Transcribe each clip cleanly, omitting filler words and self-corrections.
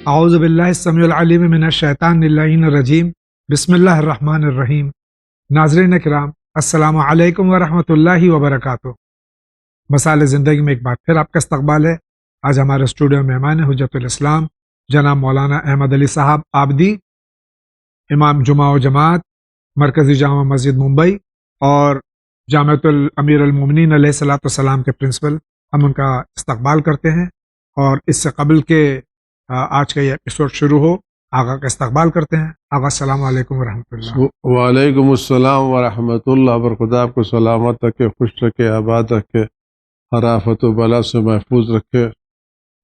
اعوذ باللہ السمیع العلیم من الشیطان اللعین الرجیم بسم اللہ الرحمن الرحیم۔ ناظرین کرام، السلام علیکم ورحمۃ اللہ وبرکاتہ۔ مسائل زندگی میں ایک بار پھر آپ کا استقبال ہے۔ آج ہمارے اسٹوڈیو میں مہمان حجت الاسلام جناب مولانا احمد علی صاحب آبدی، امام جمعہ و جماعت مرکزی جامع مسجد ممبئی اور جامعۃ الامیر المومنین علیہ الصلوۃ والسلام کے پرنسپل۔ ہم ان کا استقبال کرتے ہیں اور اس سے قبل کے آج کا یہ ایپیسوڈ شروع ہو، آقا کا استقبال کرتے ہیں۔ آقا السلام علیکم ورحمۃ اللہ۔ وعلیکم السلام ورحمۃ اللہ وبرکاتہ۔ آپ کو سلامت رکھے، خوش رکھے، آباد رکھے، ہر آفت و بلا سے محفوظ رکھے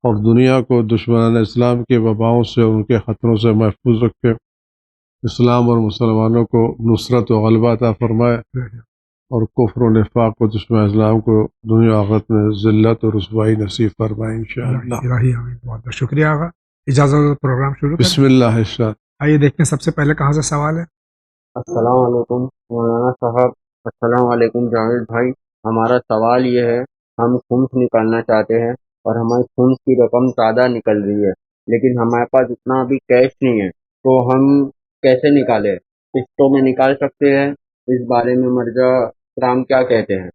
اور دنیا کو دشمنان اسلام کے وباؤں سے اور ان کے خطروں سے محفوظ رکھے۔ اسلام اور مسلمانوں کو نصرت و غلبہ عطا فرمائے اور کفر و نفاق کو دشمن اسلام کو دنیا آخرت میں ذلت اور رسوائی نصیب فرمائے انشاءاللہ۔ الہی آمین۔ بہت بہت شکریہ آقا۔ اجازت پروگرام شروع بسم اللہ ارشاد۔ آئیے دیکھتے ہیں سب سے پہلے کہاں سے سوال ہے۔ السلام علیکم مولانا صاحب۔ السلام علیکم جاوید بھائی۔ ہمارا سوال یہ ہے، ہم خمس نکالنا چاہتے ہیں اور ہماری خمس کی رقم زیادہ نکل رہی ہے، لیکن ہمارے پاس اتنا ابھی کیش نہیں ہے، تو ہم کیسے نکالیں؟ قسطوں میں نکال سکتے ہیں؟ اس بارے میں مرجع کرام کیا کہتے ہیں؟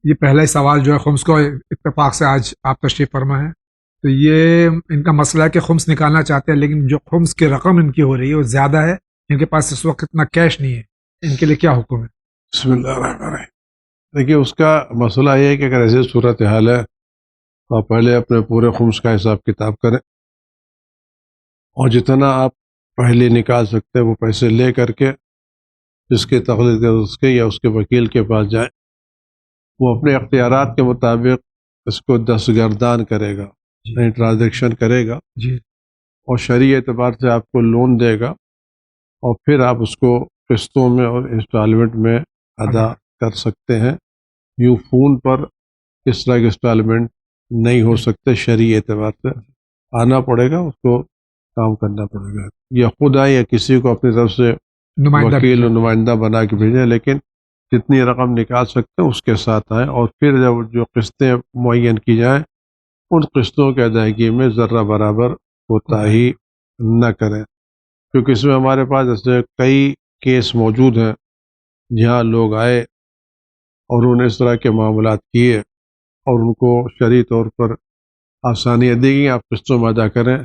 یہ پہلا ہی سوال جو ہے خمس کو اتفاق سے آج آپ تشریف فرما ہے، تو یہ ان کا مسئلہ ہے کہ خمس نکالنا چاہتے ہیں لیکن جو خمس کی رقم ان کی ہو رہی ہے وہ زیادہ ہے، ان کے پاس اس وقت اتنا کیش نہیں ہے، ان کے لیے کیا حکم ہے؟ بسم اللہ الرحمن الرحیم۔ دیکھیے، اس کا مسئلہ یہ ہے کہ اگر ایسی صورتحال ہے تو آپ پہلے اپنے پورے خمس کا حساب کتاب کریں اور جتنا آپ پہلے نکال سکتے ہیں وہ پیسے لے کر کے جس کے تقلید ہے اس کے یا اس کے وکیل کے پاس جائیں، وہ اپنے اختیارات کے مطابق اس کو دستگردان کرے گا، یعنی ٹرانزیکشن کرے گا جی، اور شرعی اعتبار سے آپ کو لون دے گا اور پھر آپ اس کو قسطوں میں اور انسٹالمنٹ میں ادا کر سکتے ہیں۔ یوں فون پر اس طرح کے انسٹالمنٹ نہیں ہو سکتے، شرعی اعتبار سے آنا پڑے گا، اس کو کام کرنا پڑے گا، یا خود آئے یا کسی کو اپنی طرف سے وکیل و نمائندہ بنا کے بھیجیں، لیکن جتنی رقم نکال سکتے ہیں اس کے ساتھ آئیں اور پھر جب جو قسطیں معین کی جائیں ان قسطوں کی ادائیگی میں ذرہ برابر کوتاہی نہ کریں، کیونکہ اس میں ہمارے پاس ایسے کئی کیس موجود ہیں جہاں لوگ آئے اور انہوں نے اس طرح کے معاملات کیے اور ان کو شرعی طور پر آسانیاں دی گئیں، آپ قسطوں میں ادا کریں،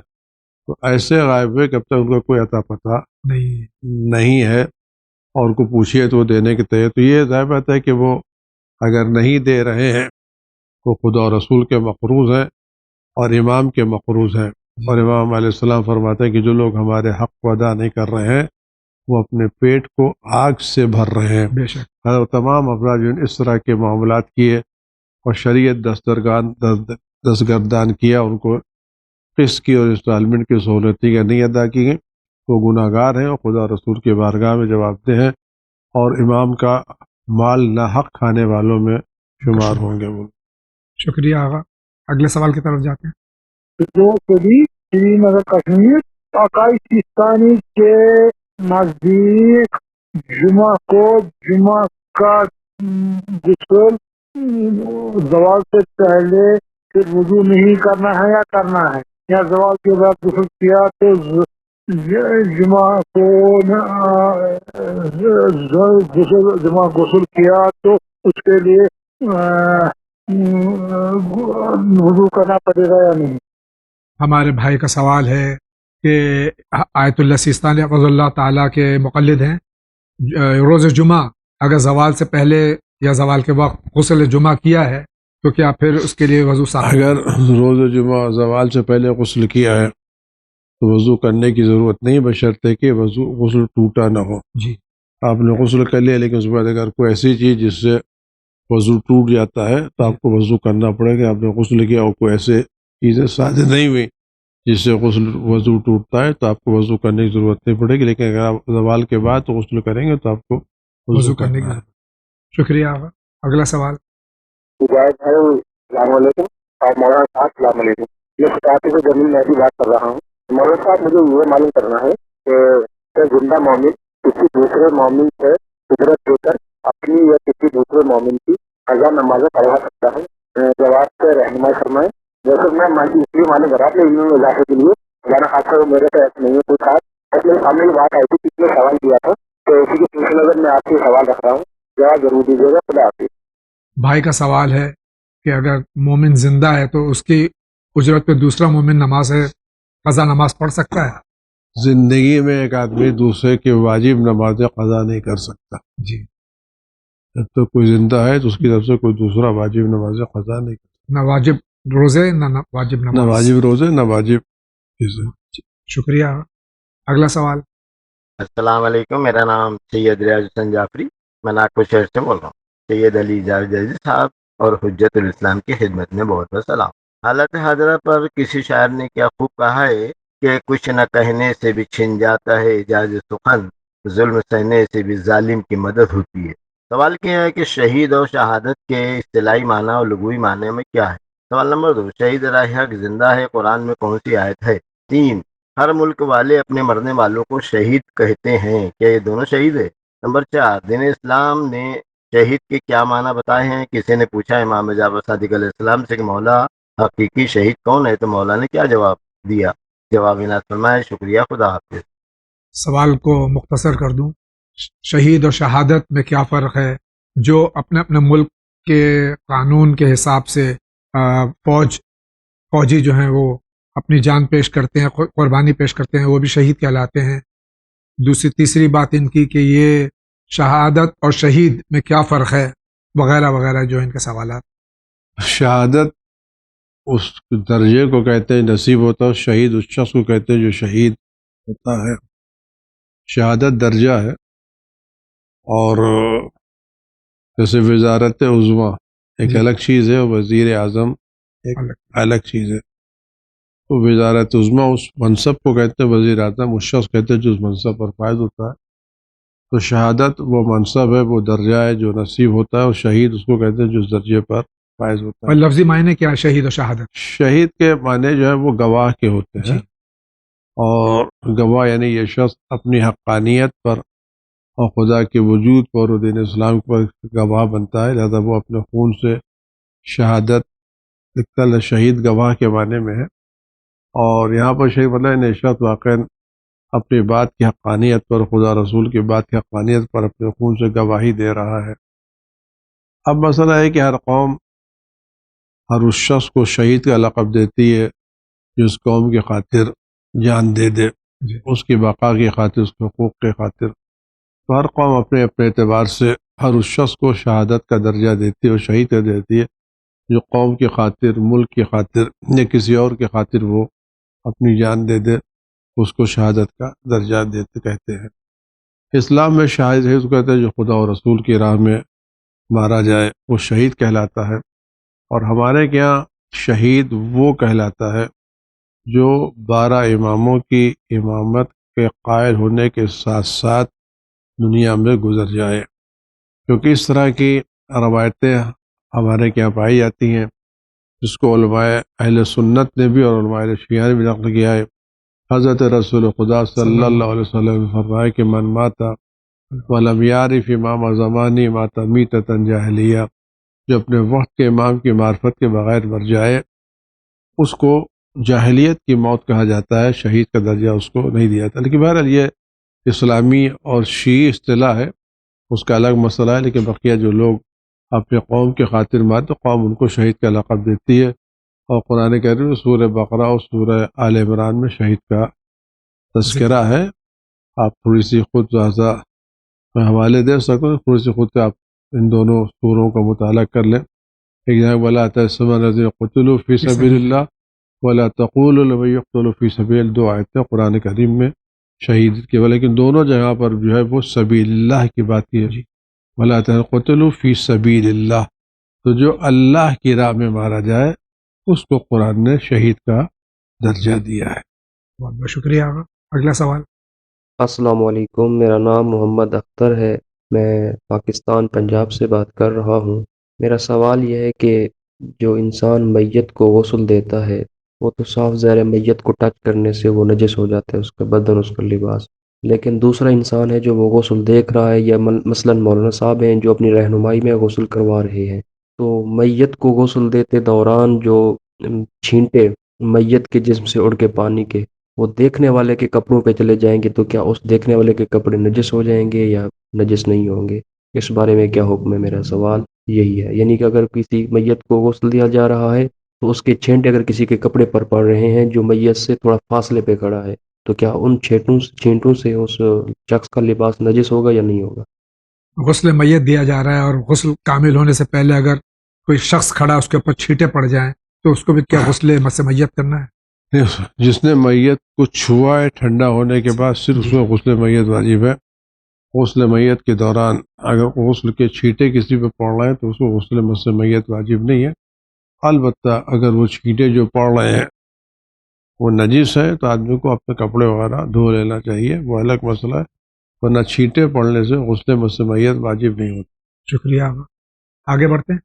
تو ایسے غائب ہوئے کہ اب تک ان کا کوئی عطا پتہ نہیں ہے اور ان کو پوچھیے تو وہ دینے کے تیار۔ تو یہ ظاہر بات ہے کہ وہ اگر نہیں دے رہے ہیں وہ خدا اور رسول کے مقروض ہیں اور امام کے مقروض ہیں، اور امام علیہ السلام فرماتے ہیں کہ جو لوگ ہمارے حق کو ادا نہیں کر رہے ہیں وہ اپنے پیٹ کو آگ سے بھر رہے ہیں۔ بے شک تمام افراد جو اس طرح کے معاملات کیے اور شریعت دستگردان کیا، ان کو قسط کی اور انسٹالمنٹ کی سہولتی کا نہیں ادا کی گئی، وہ گناہ گار ہیں اور خدا رسول کے بارگاہ میں جواب دہ ہیں اور امام کا مال ناحق کھانے والوں میں شمار ہوں گے وہ۔ شکریہ آقا۔ اگلے سوال کی طرف جاتے ہیں۔ جو کبھی سری نگر کشمیر پاکستانی کے نزدیک جمعہ کو جمعہ کا غسل زوال سے پہلے پھر وضو نہیں کرنا ہے یا کرنا ہے، یا زوال کے بعد غسل کیا تو جمعہ کو جمعہ غسل کیا تو اس کے لیے وضو کرنا پڑے گا یا نہیں؟ ہمارے بھائی کا سوال ہے کہ آیت اللہ سیستانی رضی اللہ تعالیٰ کے مقلد ہیں، روز جمعہ اگر زوال سے پہلے یا زوال کے وقت غسل جمعہ کیا ہے تو کیا پھر اس کے لیے وضو صاحب؟ اگر روز جمعہ زوال سے پہلے غسل کیا ہے تو وضو کرنے کی ضرورت نہیں، بشرطے کہ غسل ٹوٹا نہ ہو۔ جی، آپ نے غسل کر لیا لیکن اس کے بعد اگر کوئی ایسی چیز جس سے وضو ٹوٹ جاتا ہے تو آپ کو وضو کرنا پڑے گا۔ آپ نے غسل کیا اور کوئی ایسے چیزیں شامل نہیں ہوئی جس سے وضو ٹوٹتا ہے تو آپ کو وضو کرنے کی ضرورت نہیں پڑے گی، لیکن اگر آپ زوال کے بعد غسل کریں گے تو آپ کو وضو کرنے کی ضرورت۔ شکریہ آقا۔ اگلا سوال۔ السلام علیکم اور مولانا صاحب السلام علیکم، میں خطاطی سے جمیل مہدی بات کر رہا ہوں۔ مولانا صاحب مجھے یہ معلوم کرنا ہے کہ زندہ مومن کسی دوسرے مومن سے قدرت دے کر اپنی یا کسی دوسرے مومن کی قضا نمازیں پڑھا سکتا ہے؟ جواب سے رہنمائی فرمائیں۔ جیسے میں اس لیے معلوم کرا اپنے علم میں اضافے کے لیے مولانا خاص آپ سے سوال رکھ رہا ہوں, جواب ضرور دیجیے گا. خدا حافظ. بھائی کا سوال ہے کہ اگر مومن زندہ ہے تو اس کی اجرت پہ دوسرا مومن نماز قضا نماز پڑھ سکتا ہے؟ زندگی میں ایک آدمی دوسرے کی واجب نمازیں قضا نہیں کر سکتا. جی. جب تو کوئی زندہ ہے تو اس کی طرف سے کوئی دوسرا واجب نمازیں قضا نہیں کر سکتا. نہ واجب روزے نہ واجب نہ نماز. واجب روزے نہ واجب چیزیں. شکریہ. اگلا سوال. السلام علیکم، میرا نام سید ریاض حسین جعفری، میں ناگپور شہر سے بول رہا ہوں. سید علی جاوید صاحب اور حجت الاسلام کی خدمت میں بہت بہت سلام. حالت حاضرہ پر کسی شاعر نے کیا خوب کہا ہے کہ کچھ نہ کہنے سے بھی چھن جاتا ہے اعجاز سخن، ظلم سہنے سے بھی ظالم کی مدد ہوتی ہے. سوال کیا ہے کہ شہید اور شہادت کے اصطلاحی معنی اور لغوی معنی میں کیا ہے. سوال نمبر 2، شہید راہ حق زندہ ہے قرآن میں کون سی آیت ہے. 3، ہر ملک والے اپنے مرنے والوں کو شہید کہتے ہیں، کیا یہ دونوں شہید ہے. نمبر 4، دین اسلام نے شہید کے کیا معنی بتائے ہیں. کسی نے پوچھا امام جعفر صادق علیہ السلام سے کہ مولا حقیقی شہید کون ہے، تو مولا نے کیا جواب دیا. جواب عنایت فرمائے. شکریہ. خدا حافظ. سوال کو مختصر کر دوں. شہید اور شہادت میں کیا فرق ہے؟ جو اپنے اپنے ملک کے قانون کے حساب سے فوجی جو ہیں وہ اپنی جان پیش کرتے ہیں، قربانی پیش کرتے ہیں، وہ بھی شہید کہلاتے ہیں. تیسری بات ان کی کہ یہ شہادت اور شہید میں کیا فرق ہے وغیرہ وغیرہ جو ان کے سوالات. شہادت اس درجے کو کہتے ہیں نصیب ہوتا ہے، شہید اس شخص کو کہتے ہیں جو شہید ہوتا ہے. شہادت درجہ ہے، اور جیسے وزارت عظمیٰ ایک الگ چیز ہے، وزیر اعظم ایک الگ چیز ہے. تو وزارت عظمیٰ اس منصب کو کہتے ہیں، وزیر اعظم اس شخص کہتے ہیں جو اس منصب پر فائز ہوتا ہے. تو شہادت وہ منصب ہے، وہ درجہ ہے جو نصیب ہوتا ہے، اور شہید اس کو کہتے ہیں جو اس درجے پر فائز ہوتا اور ہے. لفظی معنی کیا ہے شہید اور شہادت؟ شہید کے معنی جو ہے وہ گواہ کے ہوتے ہیں. جی. اور گواہ یعنی یہ شخص اپنی حقانیت پر اور خدا کے وجود پر اور دین اسلام پر گواہ بنتا ہے، لہذا وہ اپنے خون سے شہادت لکھتا ہے. شہید گواہ کے معنی میں ہے، اور یہاں پر شہید مطلب یہ شخص واقع اپنی بات کی حقانیت پر، خدا رسول کی بات کی حقانیت پر اپنے خون سے گواہی دے رہا ہے. اب مسئلہ ہے کہ ہر قوم ہر اس شخص کو شہید کا لقب دیتی ہے جو اس قوم کی خاطر جان دے دے، اس کی بقا کی خاطر، اس کے حقوق کی خاطر. تو ہر قوم اپنے اپنے اعتبار سے ہر اس شخص کو شہادت کا درجہ دیتی ہے اور شہید کا دیتی ہے جو قوم کی خاطر، ملک کی خاطر یا کسی اور کی خاطر وہ اپنی جان دے دے، اس کو شہادت کا درجہ دیتے کہتے ہیں. اسلام میں شہید ہے اس کو کہتے ہیں جو خدا اور رسول کی راہ میں مارا جائے وہ شہید کہلاتا ہے. اور ہمارے یہاں شہید وہ کہلاتا ہے جو 12 اماموں کی امامت کے قائل ہونے کے ساتھ ساتھ دنیا میں گزر جائے، کیونکہ اس طرح کی روایتیں ہمارے یہاں پائی جاتی ہیں جس کو علماء اہل سنت نے بھی اور علماء اہل شیعہ نے بھی نقل کیا ہے. حضرت رسول خدا صلی اللہ علیہ وسلم نے فرمایا کہ من ماتا ولم یعرف امام زمانی مات میتۃ جاہلیہ، جو اپنے وقت کے امام کی معرفت کے بغیر مر جائے اس کو جاہلیت کی موت کہا جاتا ہے، شہید کا درجہ اس کو نہیں دیا جاتا. لیکن بہرحال یہ اسلامی اور شیعی اصطلاح ہے، اس کا الگ مسئلہ ہے. لیکن بقیہ جو لوگ اپنے قوم کے خاطر مارے تو قوم ان کو شہید کا لقب دیتی ہے. اور قرآن کریم میں سورہ بقرہ اور سورہ آل عمران میں شہید کا تذکرہ ہے. آپ تھوڑی سی خود زیادہ میں حوالے دے سکتا ہوں، تھوڑی سی خود سے آپ ان دونوں سوروں کا مطالعہ کر لیں. ایک جگہ ولا تحسبن الذین قتلوا فی سبیل اللہ ولا تقولوا لمن یقتل فی سبیل، 2 آیتیں قرآن کریم میں شہید کے، لیکن دونوں جگہ پر جو ہے وہ سبیل اللہ کی بات کی ہے. ولا قتلوا فی سبیل اللہ، تو جو اللہ کی راہ میں مارا جائے اس کو قرآن نے شہید کا درجہ دیا ہے. بہت بہت شکریہ. اگلا سوال. السلام علیکم، میرا نام محمد اختر ہے، میں پاکستان پنجاب سے بات کر رہا ہوں. میرا سوال یہ ہے کہ جو انسان میت کو غسل دیتا ہے وہ تو صاف ظاہر ہے میت کو ٹچ کرنے سے وہ نجس ہو جاتا ہے، اس کا بدن، اس کا لباس. لیکن دوسرا انسان ہے جو وہ غسل دیکھ رہا ہے، یا مثلا مولانا صاحب ہیں جو اپنی رہنمائی میں غسل کروا رہے ہیں، تو میت کو غسل دیتے دوران جو چھینٹے میت کے جسم سے اڑ کے پانی کے وہ دیکھنے والے کے کپڑوں پہ چلے جائیں گے تو کیا اس دیکھنے والے کے کپڑے نجس ہو جائیں گے یا نجس نہیں ہوں گے؟ اس بارے میں کیا حکم ہے؟ میرا سوال یہی ہے، یعنی کہ اگر کسی میت کو غسل دیا جا رہا ہے تو اس کے چھینٹے اگر کسی کے کپڑے پر پڑ رہے ہیں جو میت سے تھوڑا فاصلے پہ کھڑا ہے، تو کیا ان چھینٹوں سے اس شخص کا لباس نجس ہوگا یا نہیں ہوگا؟ غسل میت دیا جا رہا ہے اور غسل کامل ہونے سے پہلے اگر کوئی شخص کھڑا اس کے اوپر چھینٹے پڑ جائیں تو اس کو بھی کیا غسل مس میت کرنا ہے؟ جس نے میت کو چھوا ہے ٹھنڈا ہونے کے بعد صرف اس میں غسل میت واجب ہے۔ غسل میت کے دوران اگر غسل کے چھینٹے کسی پہ پڑ رہے ہیں تو اس کو غسل مس میت واجب نہیں ہے۔ البتہ اگر وہ چھینٹے جو پڑ رہے ہیں وہ نجس ہے تو آدمی کو اپنے کپڑے وغیرہ دھو لینا چاہیے، وہ الگ مسئلہ ہے، ورنہ چھینٹے پڑنے سے غسل مس میت واجب نہیں ہوتا۔ شکریہ، آگے بڑھتے ہیں۔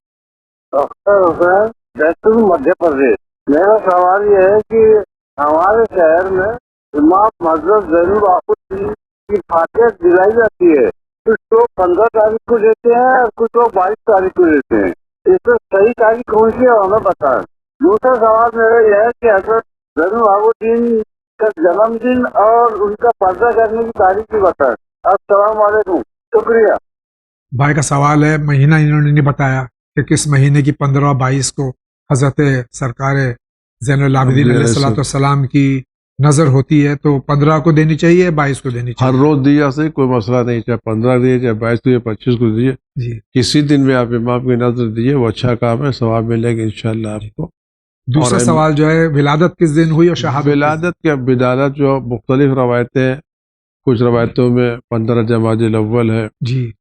اختر حسین، بیتول مدھیہ پردیش۔ میرا سوال یہ ہے کہ ہمارے شہر میں امام حضرت زین العابدین کی فاتحہ دلائی جاتی ہے، کچھ لوگ 15 تاریخ کو دیتے ہیں اور کچھ لوگ 22 تاریخ کو دیتے ہیں، اس میں صحیح تاریخ کون سی ہے ہمیں بتائیں۔ دوسرا سوال میرا یہ ہے کہ حضرت زین العابدین کا جنم دن اور ان کا پردہ کرنے کی تاریخ بھی بتائیں۔ السلام علیکم، شکریہ۔ بھائی کا سوال ہے، مہینہ انہوں نے نہیں بتایا کہ کس مہینے کی 15 اور 22 کو حضرت سرکار زین العابدین علیہ الصلوۃ والسلام کی نظر ہوتی ہے، تو 15 کو دینی چاہیے، 22 کو دینی ہر چاہیے؟ روز دیا سے کوئی مسئلہ نہیں، چاہے 15 دیے، چاہے 22 دیے، 25 کو دیجیے، جی۔ کسی دن بھی آپ امام کی نظر دیجیے، وہ اچھا کام ہے، ثواب ملے گا انشاءاللہ آپ کو۔ دوسرا سوال جو ہے، ولادت کس دن ہوئی اور شہادت؟ ولادت کے بدالت جو مختلف روایتیں، کچھ روایتوں میں 15 جمادی الاول ہے، جی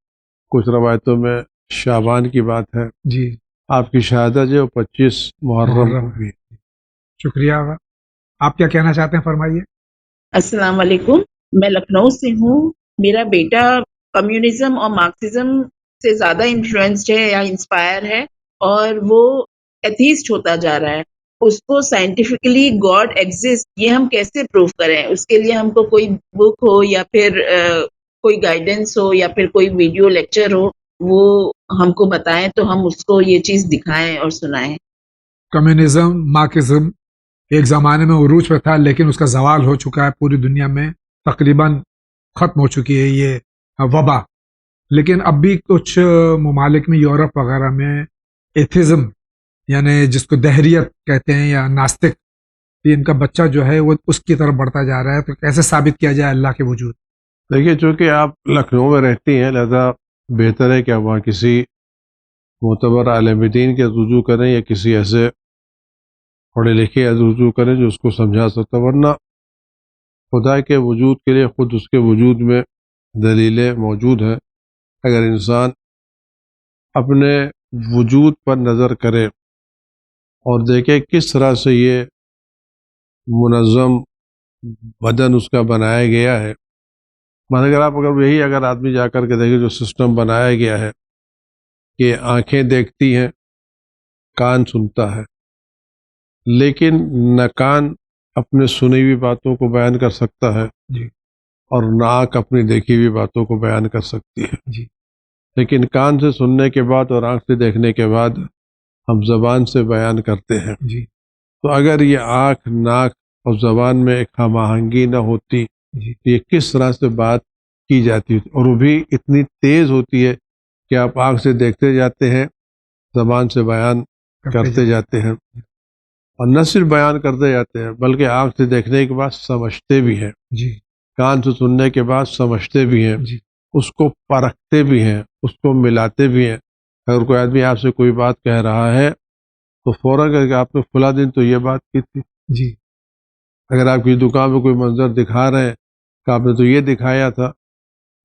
کچھ روایتوں میں شعبان کی بات ہے، جی، آپ کی شہادت جو 25 محرم کو بھی۔ شکریہ۔ آپ کیا کہنا چاہتے ہیں، فرمائیے۔ السلام علیکم، میں لکھنؤ سے ہوں۔ میرا بیٹا کمیونزم اور مارکسزم سے زیادہ انفلوئنسڈ ہے یا انسپائر ہے، اور وہ ایتھیسٹ ہوتا جا رہا ہے۔ اس کو سائنٹیفکلی گاڈ ایگزسٹ یہ ہم کیسے پروف کریں؟ اس کے لیے ہم کو کوئی بک ہو یا پھر کوئی گائیڈنس ہو یا پھر کوئی ویڈیو لیکچر ہو، وہ ہم کو بتائیں تو ہم اس کو یہ چیز دکھائیں اور سنائیں۔ کمیونزم، مارکسزم ایک زمانے میں عروج پہ تھا، لیکن اس کا زوال ہو چکا ہے، پوری دنیا میں تقریباً ختم ہو چکی ہے یہ وبا۔ لیکن اب بھی کچھ ممالک میں، یورپ وغیرہ میں، ایتھزم یعنی جس کو دہریت کہتے ہیں یا ناستک، ان کا بچہ جو ہے وہ اس کی طرف بڑھتا جا رہا ہے۔ تو کیسے ثابت کیا جائے اللہ کے وجود؟ دیکھیے، چونکہ آپ لکھنؤ میں رہتی ہیں، لہذا بہتر ہے کہ آپ وہاں کسی معتبر عالم دین کے رجوع کریں یا کسی ایسے پڑھے لکھے رجوع کریں جو اس کو سمجھا سکتا، ورنہ خدا کے وجود کے لیے خود اس کے وجود میں دلیلیں موجود ہیں۔ اگر انسان اپنے وجود پر نظر کرے اور دیکھے کس طرح سے یہ منظم بدن اس کا بنایا گیا ہے، اگر آدمی جا کر کے دیکھے جو سسٹم بنایا گیا ہے کہ آنکھیں دیکھتی ہیں، کان سنتا ہے، لیکن نہ کان اپنے سنی ہوئی باتوں کو بیان کر سکتا ہے جی اور نہ آنکھ اپنی دیکھی ہوئی باتوں کو بیان کر سکتی ہے، جی، لیکن کان سے سننے کے بعد اور آنکھ سے دیکھنے کے بعد ہم زبان سے بیان کرتے ہیں۔ جی تو اگر یہ آنکھ، ناک اور زبان میں ایک ہم آہنگی نہ ہوتی جی، تو یہ کس طرح سے بات کی جاتی تھی؟ اور وہ بھی اتنی تیز ہوتی ہے کہ آپ آنکھ سے دیکھتے جاتے ہیں، زبان سے بیان کرتے جاتے ہیں، اور نہ صرف بیان کرتے جاتے ہیں بلکہ آنکھ سے دیکھنے کے بعد سمجھتے بھی ہیں، جی، کان سے سننے کے بعد سمجھتے بھی ہیں، جی، اس کو پرکھتے بھی ہیں، اس کو ملاتے بھی ہیں۔ اگر کوئی آدمی آپ سے کوئی بات کہہ رہا ہے تو فوراً کہ آپ نے فلاں دن تو یہ بات کی تھی۔ جی، اگر آپ کی دکان میں کوئی منظر دکھا رہے ہیں کہ آپ نے تو یہ دکھایا تھا،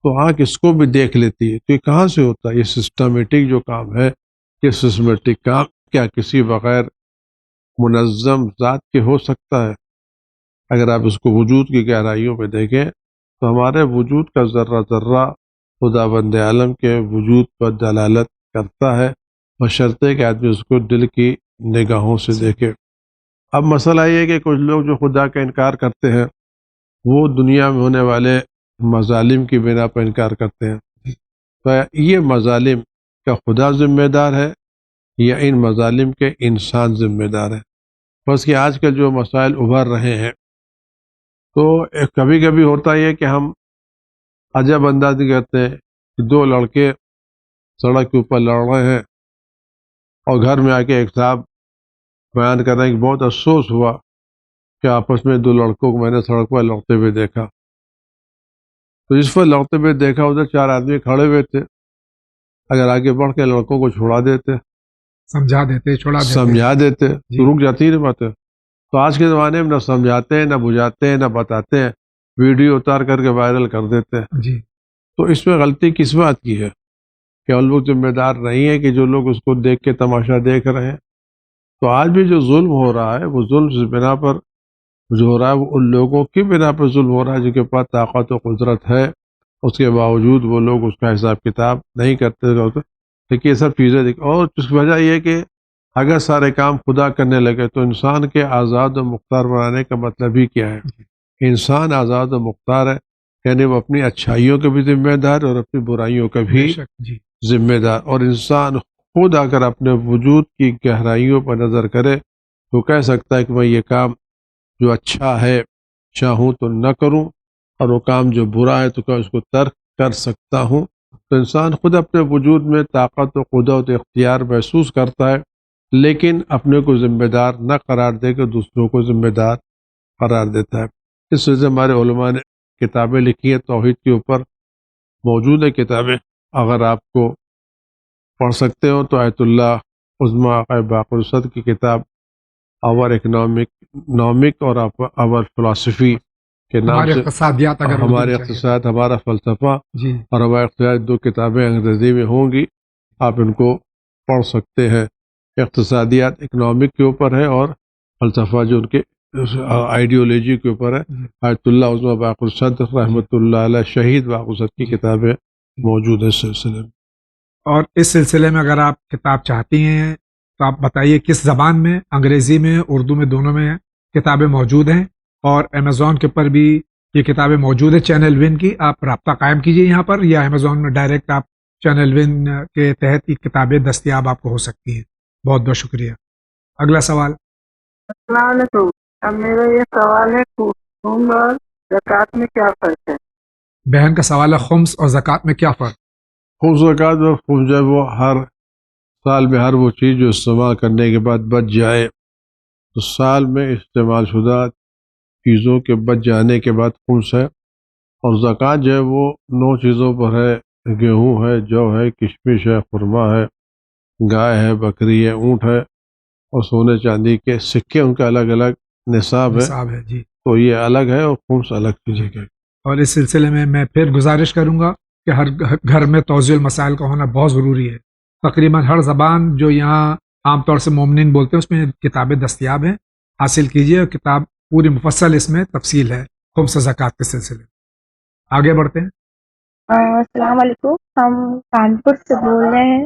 تو آنکھ اس کو بھی دیکھ لیتی ہے۔ تو یہ کہاں سے ہوتا ہے؟ یہ سسٹمیٹک جو کام ہے، یہ سسٹمیٹک کام کیا کسی بغیر منظم ذات کے ہو سکتا ہے؟ اگر آپ اس کو وجود کی گہرائیوں میں دیکھیں تو ہمارے وجود کا ذرہ ذرہ خدا بند عالم کے وجود پر دلالت کرتا ہے، بشرطے کہ آدمی اس کو دل کی نگاہوں سے دیکھے۔ اب مسئلہ یہ ہے کہ کچھ لوگ جو خدا کا انکار کرتے ہیں وہ دنیا میں ہونے والے مظالم کی بنا پر انکار کرتے ہیں۔ تو یہ مظالم کا خدا ذمہ دار ہے یا ان مظالم کے انسان ذمہ دار ہے؟ بس کہ آج کل جو مسائل ابھر رہے ہیں تو کبھی کبھی ہوتا یہ کہ ہم عجب اندازی کرتے ہیں کہ دو لڑکے سڑک کے اوپر لڑ رہے ہیں اور گھر میں آ کے ایک صاحب بیان کر رہے ہیں کہ بہت افسوس ہوا کہ آپس میں دو لڑکوں کو میں نے سڑک پر لڑتے ہوئے دیکھا. تو جس پر لڑتے ہوئے دیکھا ادھر 4 آدمی کھڑے ہوئے تھے. اگر آگے بڑھ کے لڑکوں کو چھوڑا دیتے, سمجھا دیتے, چھوڑا دیتے. سمجھا دیتے جی. تو رک جاتی نہیں باتیں. تو آج کے زمانے میں نہ سمجھاتے ہیں, نہ بجھاتے ہیں, نہ بتاتے ہیں, ویڈیو اتار کر کے وائرل کر دیتے ہیں. جی. تو اس میں غلطی کس بات کی ہے؟ کہ ان لوگ ذمہ دار نہیں ہے کہ جو لوگ اس کو دیکھ کے تماشا دیکھ رہے ہیں. تو آج بھی جو ظلم ہو رہا ہے وہ ظلم اس بنا پر جو ہو رہا ہے وہ ان لوگوں کی بنا پر ظلم ہو رہا ہے جن کے پاس طاقت و قدرت ہے, اس کے باوجود وہ لوگ اس کا حساب کتاب نہیں کرتے. لیکن یہ سب چیزیں اور اس کی وجہ یہ کہ اگر سارے کام خدا کرنے لگے تو انسان کے آزاد و مختار بنانے کا مطلب ہی کیا ہے؟ انسان آزاد و مختار ہے, یعنی وہ اپنی اچھائیوں کے بھی ذمہ دار اور اپنی برائیوں کا بھی جی. ذمہ دار. اور انسان خود اگر اپنے وجود کی گہرائیوں پر نظر کرے تو کہہ سکتا ہے کہ میں یہ کام جو اچھا ہے چاہوں تو نہ کروں, اور وہ کام جو برا ہے تو کیا اس کو ترک کر سکتا ہوں. تو انسان خود اپنے وجود میں طاقت و قدرت و اختیار محسوس کرتا ہے, لیکن اپنے کو ذمہ دار نہ قرار دے کے دوسروں کو ذمہ دار قرار دیتا ہے. اس وجہ سے ہمارے علماء نے کتابیں لکھی ہیں توحید کے اوپر, موجود ہے کتابیں, اگر آپ کو پڑھ سکتے ہو تو آیت اللہ عظمیٰ آقا باقر الصدر کی کتاب اور اکنامک اور اور فلسفی کے نام ہمارے سے, اقتصادیات اگر ہمارے اقتصاد, ہمارا فلسفہ جی. اور ہمارے اقتصاد 2 کتابیں انگریزی میں ہوں گی, آپ ان کو پڑھ سکتے ہیں. اقتصادیات اکنامک کے اوپر ہے اور فلسفہ جو ان کے آئیڈیولوجی کے اوپر ہے. آیت اللہ عظمیٰ باقر الصدر رحمۃ اللہ علیہ شہید باقر الصدر کی کتابیں موجود ہے اس سلسلے میں. اور اس سلسلے میں اگر آپ کتاب چاہتی ہیں تو آپ بتائیے کس زبان میں, انگریزی میں, اردو میں, دونوں میں کتابیں موجود ہیں. اور امیزون کے پر بھی یہ کتابیں موجود ہیں چینل ون کی. آپ رابطہ قائم کیجیے یہاں پر, یا امیزون میں ڈائریکٹ آپ چینل ون کے تحت یہ کتابیں دستیاب آپ کو ہو سکتی ہیں. بہت بہت شکریہ. اگلا سوال. السلام علیکم. اب میرا یہ سوال ہے خمس اور زکوٰۃ میں کیا فرق ہے؟ بہن کا سوال ہے خمس اور زکوٰۃ میں کیا فرق؟ خمس زکوٰۃ اور خمس جو ہے وہ ہر سال میں ہر وہ چیز جو استعمال کرنے کے بعد بچ جائے, تو سال میں استعمال شدہ چیزوں کے بچ جانے کے بعد خمس ہے. اور زکوٰۃ جو ہے وہ 9 چیزوں پر ہے, گیہوں ہے, جو ہے, کشمش ہے, خرما ہے, گائے ہے, بکری ہے, اونٹ ہے, اور سونے چاندی کے سکے, ان کا الگ الگ نصاب ہے. جی. تو یہ الگ ہے اور خمس الگ چیزیں ہے. اور اس سلسلے میں پھر گزارش کروں گا کہ ہر گھر میں توضیح المسائل کا ہونا بہت ضروری ہے. تقریباً ہر زبان جو یہاں عام طور سے مومنین بولتے ہیں اس میں کتابیں دستیاب ہیں, حاصل کیجیے. اور کتاب پوری مفصل اس میں تفصیل ہے خمس و زکوٰۃ کے سلسلے. آگے بڑھتے ہیں. السلام علیکم. ہم کانپور سے بول رہے ہیں.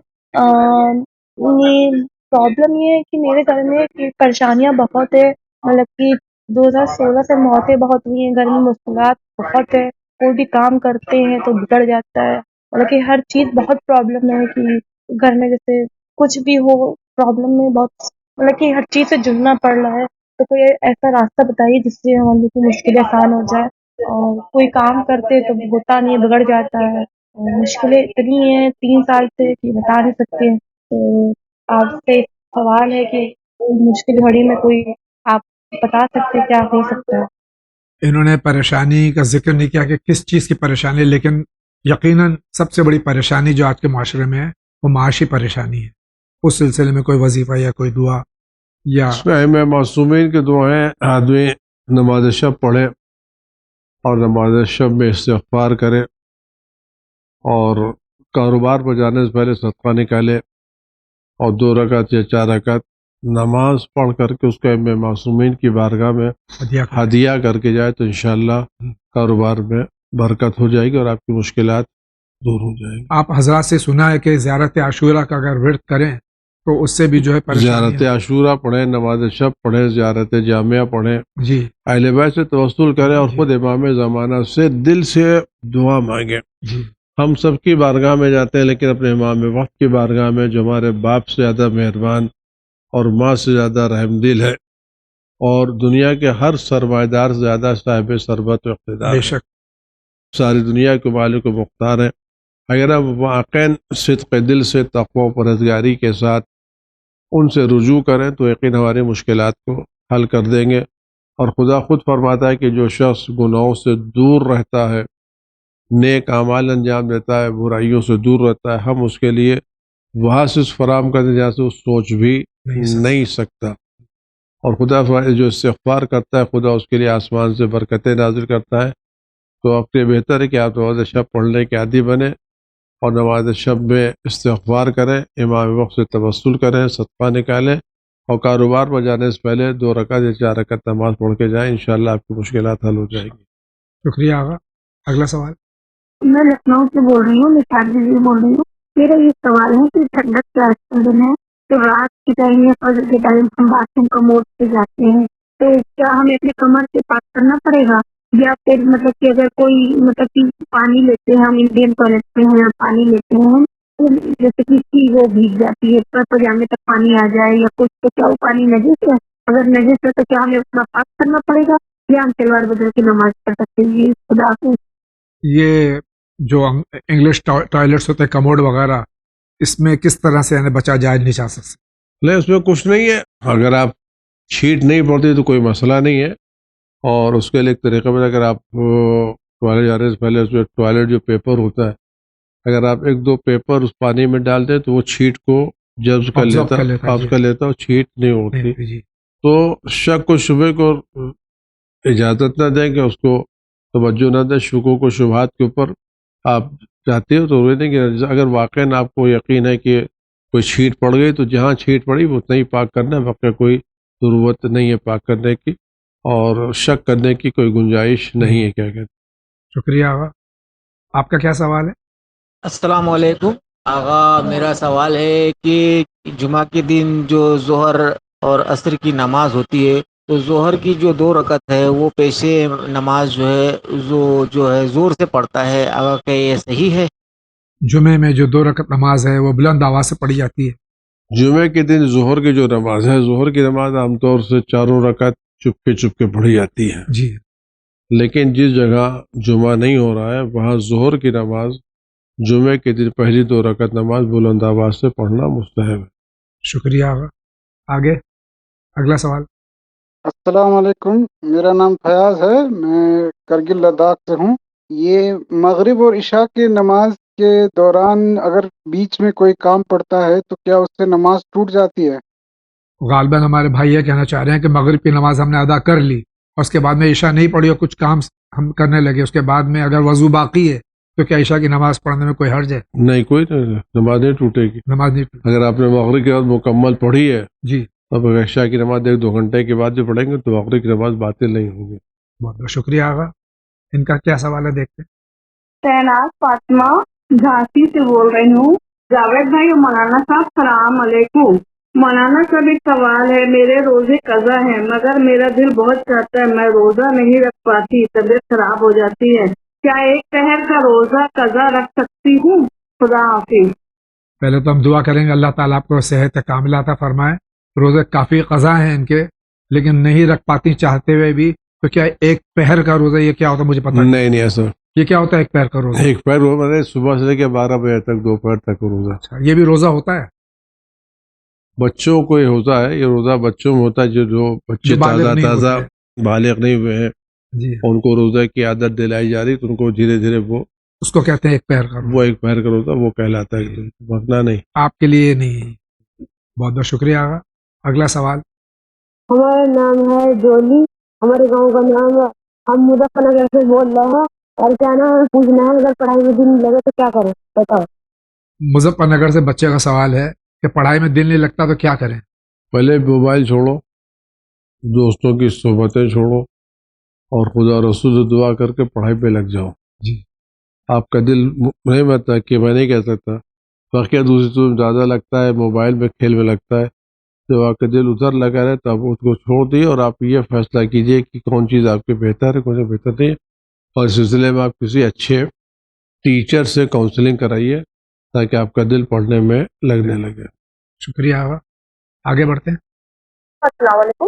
پرابلم یہ ہے کہ میرے گھر میں پریشانیاں بہت ہے. مطلب کہ 2016 سے موتیں بہت ہوئی ہیں, گھر میں مشکلات بہت ہے. کوئی بھی کام کرتے ہیں تو بگڑ جاتا ہے. مطلب کہ ہر چیز بہت پرابلم ہے کہ گھر میں جیسے کچھ بھی ہو پرابلم میں بہت, مطلب کہ ہر چیز سے جڑنا پڑ رہا ہے. تو کوئی ایسا راستہ بتائیے جس سے ہم لوگ کی مشکلیں آسان ہو جائے. اور کوئی کام کرتے تو ہوتا نہیں, بگڑ جاتا ہے. مشکلیں اتنی ہیں 3 سال سے کہ بتا نہیں سکتے. تو آپ سے سوال ہے کہ مشکل گھڑی میں کوئی آپ بتا سکتے کیا ہو سکتا ہے؟ انہوں نے پریشانی کا ذکر نہیں کیا کہ کس چیز کی پریشانی ہے, لیکن یقیناً سب سے بڑی پریشانی جو آج کے معاشرے میں ہے وہ معاشی پریشانی ہے. اس سلسلے میں کوئی وظیفہ یا کوئی دعا یا میں معصومین کے دعائیں, آدمی نماز شب پڑھے اور نماز شب میں استغفار کرے, اور کاروبار پر جانے سے پہلے صدقہ نکالے, اور 2 رکعت یا 4 رکعت نماز پڑھ کر کے اس کو معصومین کی بارگاہ میں ہدیہ کر کے جائے, تو انشاءاللہ کاروبار میں برکت ہو جائے گی اور آپ کی مشکلات دور ہو جائیں گی. آپ حضرات سے سنا ہے کہ زیارت عاشورہ کا اگر ورد کریں تو اس سے بھی جو ہے زیارت عاشورہ پڑھیں, نماز شب پڑھیں, زیارت جامعہ پڑھیں, جی, اہل بیت سے توسل کریں, اور خود امام زمانہ سے دل سے دعا مانگیں. جی. ہم سب کی بارگاہ میں جاتے ہیں, لیکن اپنے امام وقت کی بارگاہ میں جو ہمارے باپ سے زیادہ مہربان اور ماں سے زیادہ رحم دل ہے, اور دنیا کے ہر سرمایہ دار سے زیادہ صاحب ثروت و اقتدار بے ہے، شک ساری دنیا کے مالک و مختار ہے۔ اگر آپ واقعاً صدق دل سے تقوی و پرہیزگاری کے ساتھ ان سے رجوع کریں تو یقین ہماری مشکلات کو حل کر دیں گے۔ اور خدا خود فرماتا ہے کہ جو شخص گناہوں سے دور رہتا ہے، نیک اعمال انجام دیتا ہے، برائیوں سے دور رہتا ہے، ہم اس کے لیے وہاں سے فراہم کرتے ہیں جہاں سے وہ سوچ بھی نہیں سکتا۔ اور خدا جو استغفار کرتا ہے خدا اس کے لیے آسمان سے برکتیں نازل کرتا ہے۔ تو آپ کے بہتر ہے کہ آپ نماز شب پڑھنے کے عادی بنیں اور نماز شب میں استغفار کریں، امام وقت سے توسل کریں، صدقہ نکالیں، اور کاروبار پر جانے سے پہلے 2 رکعت یا 4 رکعت نماز پڑھ کے جائیں، انشاءاللہ آپ کی مشکلات حل ہو جائیں گی۔ شکریہ آغا۔ اگلا سوال۔ میں لکھنؤ سے بول رہی ہوں، نثار جی بول رہی ہوں۔ میرا یہ سوال ہے کہ ٹھنڈک کا دن ہے تو رات کے ٹائم یا فجر کے ٹائم ہم باتھ روم کا موڈ پہ جاتے ہیں، تو کیا ہمیں اپنے کمر سے پاک کرنا پڑے گا، یا پھر مطلب کہ اگر کوئی مطلب کہ پانی لیتے ہیں، ہم انڈین ٹوائلٹ پہ ہیں پانی لیتے ہیں تو جیسے کہ وہ بھیگ جاتی ہے، پر پجامے تک پانی آ جائے یا کچھ، تو کیا وہ پانی نجس ہے؟ اگر نجس ہے تو کیا ہمیں اپنا پاک کرنا پڑے گا یا ہم تلوار بدل کی نماز پڑھ سکتے ہیں؟ خدا حافظ۔ یہ جو انگلش ٹوائلٹس ہوتے ہیں کموڈ وغیرہ، اس میں کس طرح سے یعنی بچا جائے نہیں سکتا؟ نہیں، اس میں کچھ نہیں ہے، اگر آپ چھیٹ نہیں پڑتی تو کوئی مسئلہ نہیں ہے، اور اس کے لیے ایک طریقہ میں اگر آپ ٹوائلٹ جانے سے پہلے اس میں ٹوائلٹ جو پیپر ہوتا ہے، اگر آپ 1-2 پیپر اس پانی میں ڈال دیں تو وہ چھیٹ کو جذب کر لیتا، قابض کر لیتا، اور چھیٹ نہیں ہوتی۔ جی تو شک و شبے کو اجازت نہ دیں کہ اس کو توجہ نہ دیں، شکوک و شبہات کے اوپر آپ چاہتے ہو تو ضروری نہیں کہ اگر واقعاً آپ کو یقین ہے کہ کوئی چھیٹ پڑ گئی تو جہاں چھیٹ پڑی وہ اتنا ہی پاک کرنا ہے، باقی کوئی ضرورت نہیں ہے پاک کرنے کی، اور شک کرنے کی کوئی گنجائش نہیں ہے۔ کیا کہتے ہیں؟ شکریہ آغا۔ آپ کا کیا سوال ہے؟ السلام علیکم آغا، میرا سوال ہے کہ جمعہ کے دن جو ظہر اور عصر کی نماز ہوتی ہے تو ظہر کی جو 2 رکعت ہے وہ پیشے نماز جو ہے جو ہے زور سے پڑھتا ہے، اگر کہ یہ صحیح ہے؟ جمعے میں جو 2 رکعت نماز ہے وہ بلند آواز سے پڑھی جاتی ہے۔ جمعے کے دن ظہر کی جو نماز ہے، ظہر کی نماز عام طور سے 4 رکعت چپ کے پڑھی جاتی ہے، جی، لیکن جس جگہ جمعہ نہیں ہو رہا ہے وہاں ظہر کی نماز جمعے کے دن پہلی 2 رکعت نماز بلند آواز سے پڑھنا مستحب ہے۔ شکریہ آغا۔ آگے اگلا سوال۔ السلام علیکم، میرا نام فیاض ہے، میں کرگل لداخ سے ہوں۔ یہ مغرب اور عشاء کی نماز کے دوران اگر بیچ میں کوئی کام پڑتا ہے تو کیا اس سے نماز ٹوٹ جاتی ہے؟ غالباً ہمارے بھائی یہ کہنا چاہ رہے ہیں کہ مغرب کی نماز ہم نے ادا کر لی اور اس کے بعد میں عشاء نہیں پڑھی اور کچھ کام ہم کرنے لگے، اس کے بعد میں اگر وضو باقی ہے تو کیا عشاء کی نماز پڑھنے میں کوئی حرج ہے؟ نہیں، کوئی نماز نہیں ٹوٹے گی۔ نماز نہیں ٹوٹے۔ اگر آپ نے مغرب کی نماز مکمل پڑھی ہے جی، اب اگر عشاء کی نماز 1-2 گھنٹے کے بعد جو پڑھیں گے تو مغرب کی نماز باطل نہیں ہوگی۔ بہت بہت شکریہ آغا۔ ان کا کیا سوال ہے دیکھتے ہیں۔ تعنات فاطمہ جھانسی سے بول رہی ہوں۔ جاوید بھائی اور مولانا صاحب السلام علیکم۔ مولانا صاحب ایک سوال ہے، میرے روزے قضا ہیں مگر میرا دل بہت چاہتا ہے، میں روزہ نہیں رکھ پاتی، طبیعت خراب ہو جاتی ہے، کیا 1 پہر کا روزہ قضا رکھ سکتی ہوں؟ خدا حافظ۔ پہلے تو ہم دعا کریں گے اللہ تعالیٰ آپ کو صحت کاملہ عطا فرمائے۔ روزے کافی قضا ہیں ان کے، لیکن نہیں رکھ پاتی چاہتے ہوئے بھی، تو کیا 1 پہر کا روزہ یہ کیا ہوتا ہے؟ مجھے پتہ نہیں ایسا یہ کیا ہوتا ہے 1 پہر کا روزہ؟ 1 پہر روزہ صبح سے لے کے 12 بجے تک، دوپہر تک روزہ۔ اچھا، یہ بھی روزہ ہوتا ہے؟ بچوں کو یہ ہوتا ہے، یہ روزہ بچوں میں ہوتا ہے جو بچے تازہ بالغ نہیں ہوئے ہیں، جی، ان کو روزہ کی عادت دلائی جا رہی تو ان کو دھیرے دھیرے وہ اس کو کہتے ہیں 1 پہر کا روزہ۔ وہ 1 پہر کا روزہ وہ کہلاتا ہے، ورنہ نہیں۔ آپ کے لیے نہیں ہے۔ بہت بہت شکریہ آغا۔ اگلا سوال۔ ہمارا نام ہے جولی، ہمارے گاؤں کا نام ہے، ہم مظفر نگر سے بول رہے ہیں، اور کیا نام پوچھنا ہے اگر پڑھائی میں دن لگے تو کیا کریں بتاؤ؟ مظفر نگر سے بچے کا سوال ہے کہ پڑھائی میں دل نہیں لگتا تو کیا کریں؟ پہلے موبائل چھوڑو، دوستوں کی صحبتیں چھوڑو، اور خدا رسول سے دعا کر کے پڑھائی پہ لگ جاؤ۔ جی، آپ کا دل نہیں بنتا کہ میں نہیں کہہ سکتا، واقعہ دوسری چیز زیادہ لگتا ہے، موبائل میں کھیل میں لگتا ہے، جب آپ کا دل ادھر لگا رہے تو آپ اس کو چھوڑ دیے، اور آپ یہ فیصلہ کیجئے کہ کون چیز آپ کے بہتر ہے، کون سی بہتر نہیں ہے، اور اس سلسلے میں آپ کسی اچھے ٹیچر سے کاؤنسلنگ کرائیے تاکہ آپ کا دل پڑھنے میں لگنے لگے۔ شکریہ آغا۔ آگے بڑھتے ہیں۔ السلام علیکم،